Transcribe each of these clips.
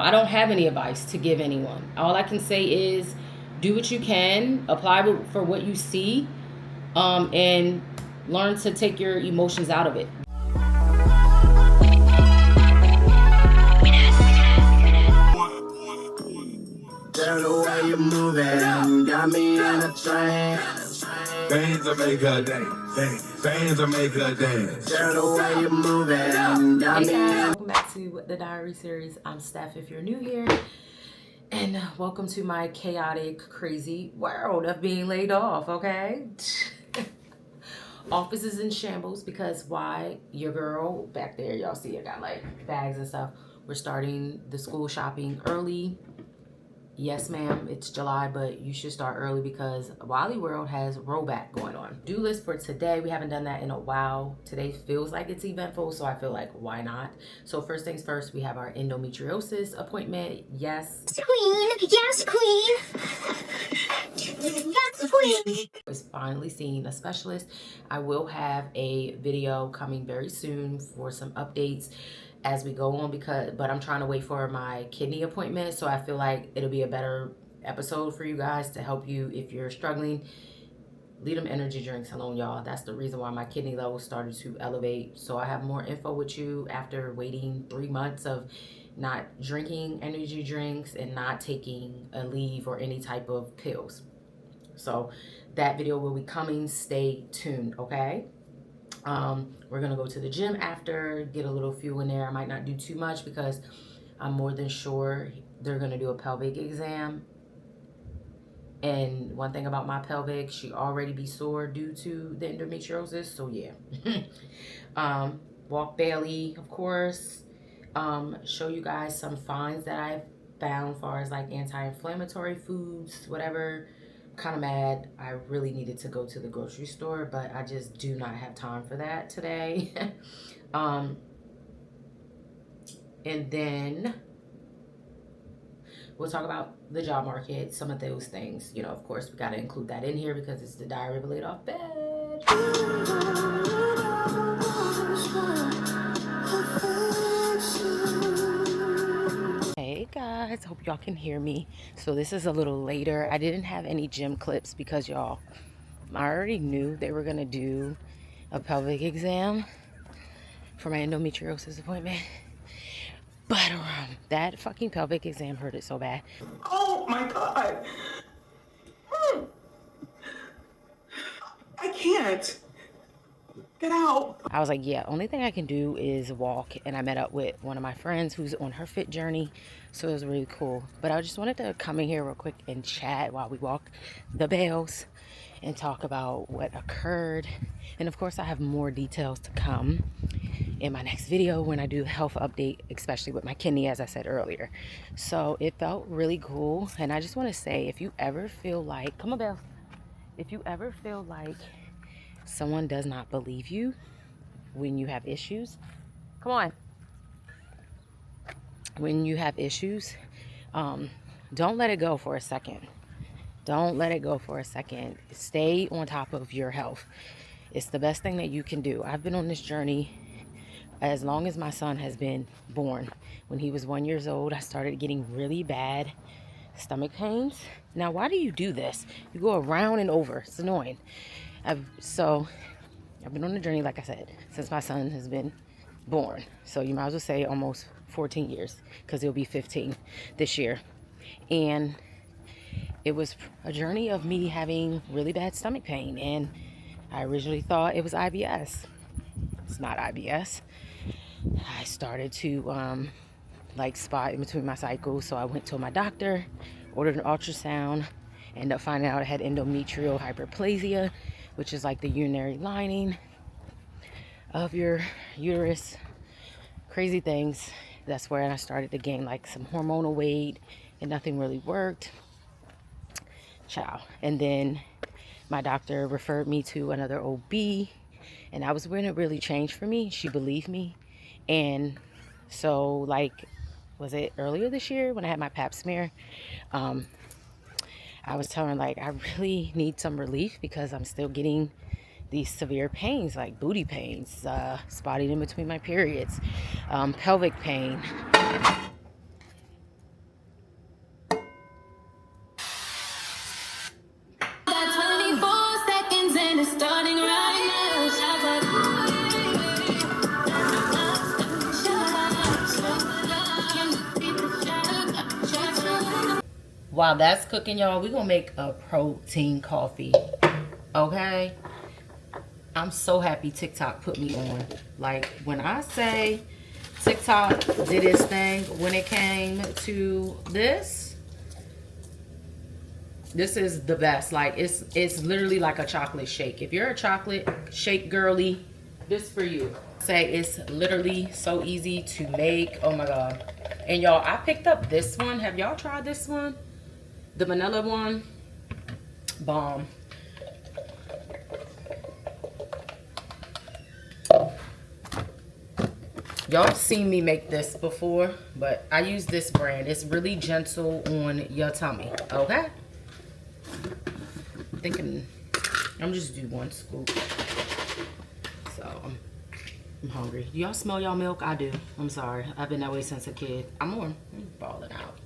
I don't have any advice to give anyone. All I can say is do what you can, apply for what you see, and learn to take your emotions out of it. Girl, the way you moving got me in a trance. Fans will make her dance. Fans will make her dance. Girl, the way you moving got me. Hey guys, welcome back to the Diary Series. I'm Steph if you're new here. And welcome to my chaotic, crazy world of being laid off, okay? Office is in shambles because why? Your girl back there, y'all see I got like bags and stuff. We're starting the school shopping early. Yes, ma'am, it's July, but you should start early because Wally World has rollback going on. Due list for today, we haven't done that in a while. Today feels like it's eventful, so I feel like, why not? So first things first, we have our endometriosis appointment. Yes. Queen, yes, queen. Yes, queen. Is finally seeing a specialist. I will have a video coming very soon for some updates as we go on but I'm trying to wait for my kidney appointment, so I feel like it'll be a better episode for you guys to help you if you're struggling. Leave them energy drinks alone, y'all. That's the reason why my kidney levels started to elevate. So I have more info with you after waiting 3 months of not drinking energy drinks and not taking a leave or any type of pills. So that video will be coming. Stay tuned, okay? We're gonna go to the gym after, get a little fuel in there. I might not do too much because I'm more than sure they're gonna do a pelvic exam. And one thing about my pelvic, she already be sore due to the endometriosis, so yeah. Walk daily, of course. Show you guys some finds that I've found as far as like anti-inflammatory foods, whatever. Kind of mad. I really needed to go to the grocery store, but I just do not have time for that today. And then we'll talk about the job market, some of those things. You know, of course, we got to include that in here because it's the Diary of a Laid Off Bed. Hey guys, hope y'all can hear me. So this is a little later. I didn't have any gym clips because y'all, I already knew they were gonna do a pelvic exam for my endometriosis appointment, but that fucking pelvic exam hurted so bad. Oh my god, I can't get out. I was like, yeah, only thing I can do is walk. And I met up with one of my friends who's on her fit journey. So it was really cool. But I just wanted to come in here real quick and chat while we walk the bales and talk about what occurred. And of course, I have more details to come in my next video when I do the health update, especially with my kidney, as I said earlier. So it felt really cool. And I just want to say, if you ever feel like, come on, Belle. If you ever feel like someone does not believe you when you have issues, come on. When you have issues, don't let it go for a second. Don't let it go for a second. Stay on top of your health. It's the best thing that you can do. I've been on this journey as long as my son has been born. When he was 1 year old, I started getting really bad stomach pains. Now, why do you do this? You go around and over. It's annoying. I've been on the journey, like I said, since my son has been born. So you might as well say almost 14 years because he'll be 15 this year. And it was a journey of me having really bad stomach pain. And I originally thought it was IBS. It's not IBS. I started to spot in between my cycles. So I went to my doctor, ordered an ultrasound, ended up finding out I had endometrial hyperplasia, which is like the urinary lining of your uterus. Crazy things. That's where I started to gain like some hormonal weight and nothing really worked. Ciao. And then my doctor referred me to another OB, and that was when it really changed for me. She believed me. And so like, was it earlier this year when I had my pap smear? I was telling her, like, I really need some relief because I'm still getting these severe pains, like booty pains, spotting in between my periods, pelvic pain. While that's cooking, y'all, we're gonna make a protein coffee. Okay? I'm so happy TikTok put me on. Like, when I say TikTok did its thing when it came to this is the best. Like, it's literally like a chocolate shake. If you're a chocolate shake girly, this for you. Say it's literally so easy to make. Oh my god. And y'all, I picked up this one. Have y'all tried this one? The vanilla one? Bomb. Y'all seen me make this before, but I use this brand. It's really gentle on your tummy, okay? I'm thinking I'm just do 1 scoop. So I'm hungry. Do y'all smell y'all milk? I do. I'm sorry. I've been that way since a kid. I'm balling out.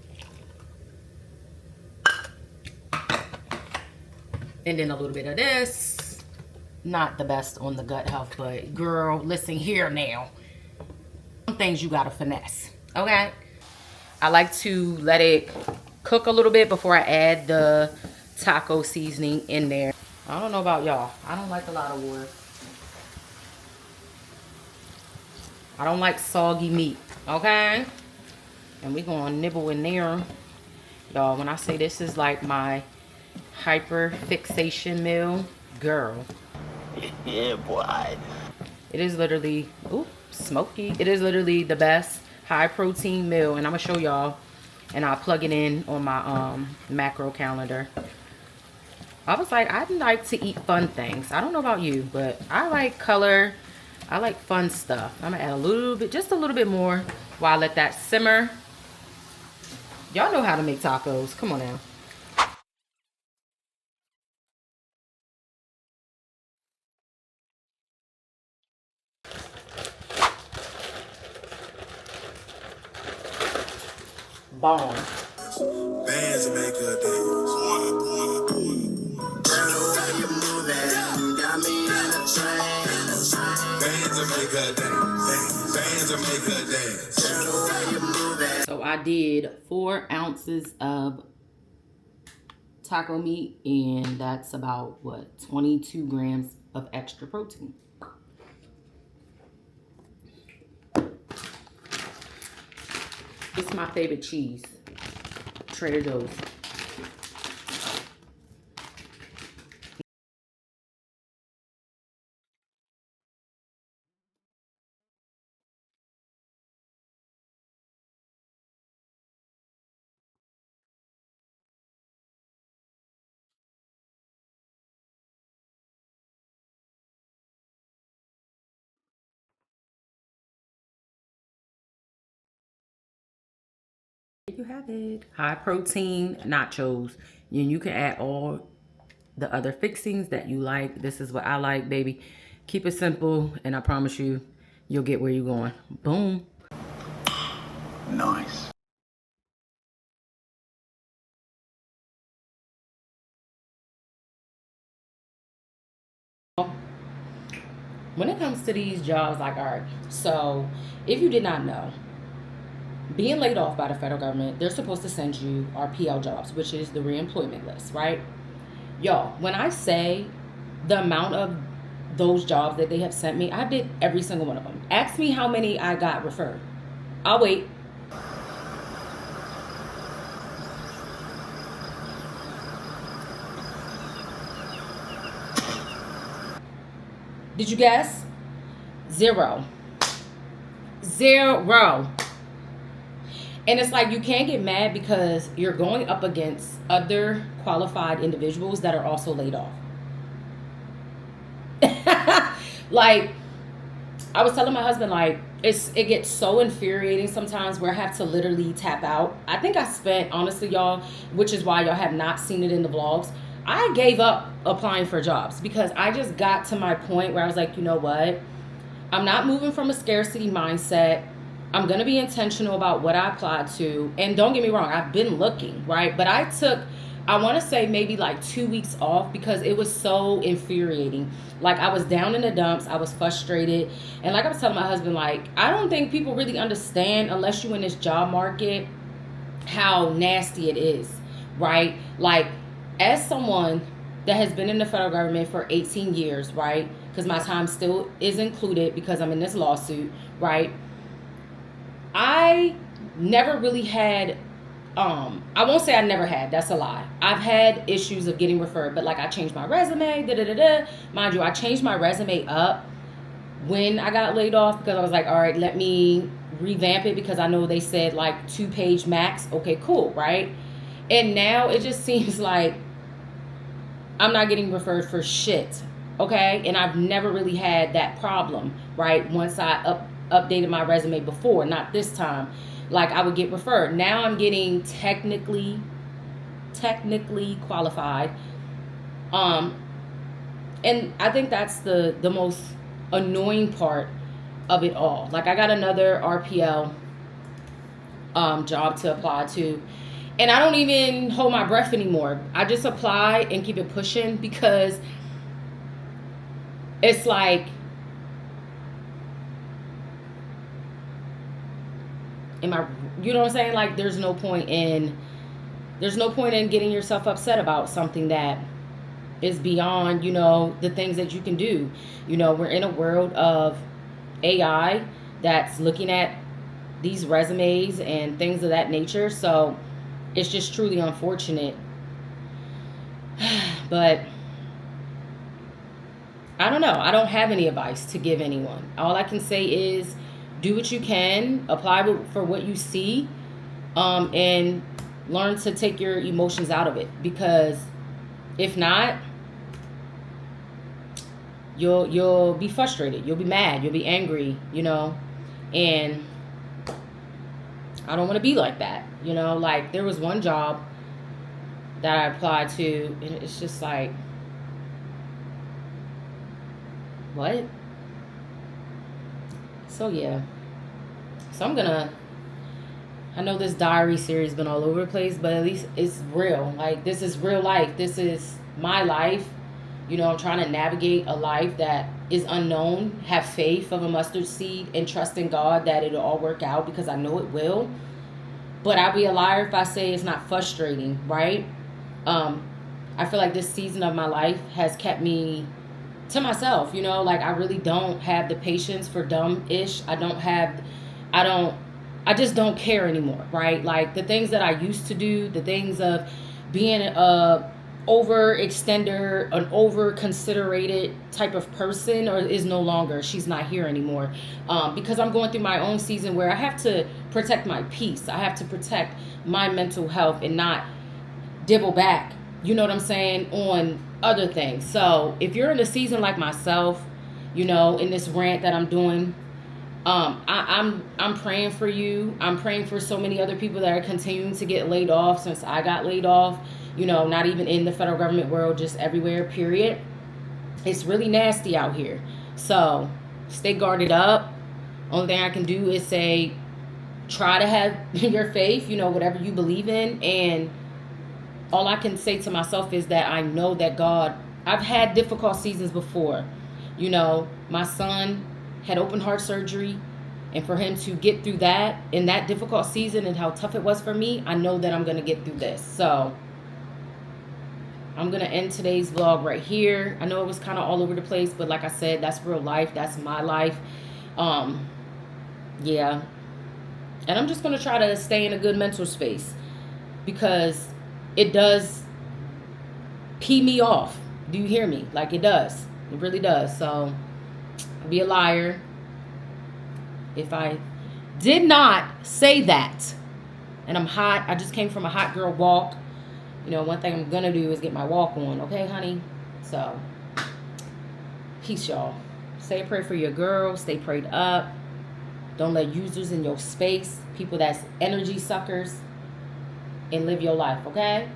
And then a little bit of this. Not the best on the gut health, but girl, listen here now. Some things you gotta finesse, okay? I like to let it cook a little bit before I add the taco seasoning in there. I don't know about y'all. I don't like a lot of water. I don't like soggy meat, okay? And we're gonna nibble in there. Y'all, when I say this is like my hyperfixation meal, girl. Yeah, boy. It is literally, ooh, smoky. It is literally the best high protein meal. And I'm gonna show y'all, and I'll plug it in on my macro calendar. I was like, I like to eat fun things. I don't know about you, but I like color. I like fun stuff. I'm gonna add a little bit, just a little bit more while I let that simmer. Y'all know how to make tacos. Come on now. Bomb. Bands to make her dance. Bands to make her dance. Bands to make her dance. So I did 4 ounces of taco meat, and that's about what, 22 grams of extra protein. It's my favorite cheese, Trader Joe's. There you have it. High protein nachos. And you can add all the other fixings that you like. This is what I like, baby. Keep it simple, and I promise you, you'll get where you're going. Boom. Nice. When it comes to these jobs, like, all right, so if you did not know, being laid off by the federal government, they're supposed to send you RPL jobs, which is the reemployment list, right? Y'all, when I say the amount of those jobs that they have sent me, I did every single one of them. Ask me how many I got referred. I'll wait. Did you guess? 0. 0. And it's like, you can't get mad because you're going up against other qualified individuals that are also laid off. Like, I was telling my husband, like, it gets so infuriating sometimes where I have to literally tap out. I think I spent, honestly, y'all, which is why y'all have not seen it in the vlogs, I gave up applying for jobs because I just got to my point where I was like, you know what? I'm not moving from a scarcity mindset. I'm going to be intentional about what I applied to. And don't get me wrong, I've been looking, right? But I took, I want to say maybe like 2 weeks off because it was so infuriating. Like, I was down in the dumps. I was frustrated. And like I was telling my husband, like, I don't think people really understand, unless you're in this job market, how nasty it is. right? Like, as someone that has been in the federal government for 18 years, right? Because my time still is included because I'm in this lawsuit, right? I never really had, I won't say I never had, that's a lie. I've had issues of getting referred, but like I changed my resume, Mind you, I changed my resume up when I got laid off because I was like, all right, let me revamp it because I know they said like 2-page max. Okay, cool, right? And now it just seems like I'm not getting referred for shit, okay? And I've never really had that problem, right? Once I updated my resume before, not this time. Like, I would get referred. Now I'm getting technically qualified. And I think that's the most annoying part of it all. Like, I got another RPL job to apply to, and I don't even hold my breath anymore. I just apply and keep it pushing because it's like, you know what I'm saying? Like, there's no point in getting yourself upset about something that is beyond, the things that you can do. We're in a world of AI that's looking at these resumes and things of that nature. So it's just truly unfortunate. But I don't know. I don't have any advice to give anyone. All I can say is do what you can, apply for what you see, and learn to take your emotions out of it. Because if not, you'll be frustrated. You'll be mad. You'll be angry, and I don't want to be like that. Like, there was one job that I applied to, and it's just like, what? So yeah. So I know this diary series been all over the place, but at least it's real. Like, this is real life. This is my life. I'm trying to navigate a life that is unknown, have faith of a mustard seed, and trust in God that it'll all work out, because I know it will. But I'd be a liar if I say it's not frustrating, right? I feel like this season of my life has kept me to myself, like, I really don't have the patience for dumb-ish. I just don't care anymore, right? Like, the things that I used to do, the things of being a overextender, an over-considerated type of person, or is no longer. She's not here anymore, because I'm going through my own season where I have to protect my peace. I have to protect my mental health and not dibble back, you know what I'm saying, on other things. So if you're in a season like myself, in this rant that I'm doing, I'm praying for you. I'm praying for so many other people that are continuing to get laid off since I got laid off, not even in the federal government world, just everywhere, period. It's really nasty out here. So stay guarded up. Only thing I can do is say, try to have your faith, whatever you believe in. And all I can say to myself is that I know that God, I've had difficult seasons before. My son had open heart surgery, and for him to get through that in that difficult season and how tough it was for me, I know that I'm going to get through this. So I'm going to end today's vlog right here. I know it was kind of all over the place, but like I said, that's real life. That's my life. Yeah. And I'm just going to try to stay in a good mental space, because it does pee me off. Do you hear me? Like, it does. It really does. So I'd be a liar if I did not say that. And I'm hot. I just came from a hot girl walk. One thing I'm going to do is get my walk on. Okay, honey? So, peace, y'all. Say a prayer for your girl. Stay prayed up. Don't let users in your space, people that's energy suckers, and live your life, okay?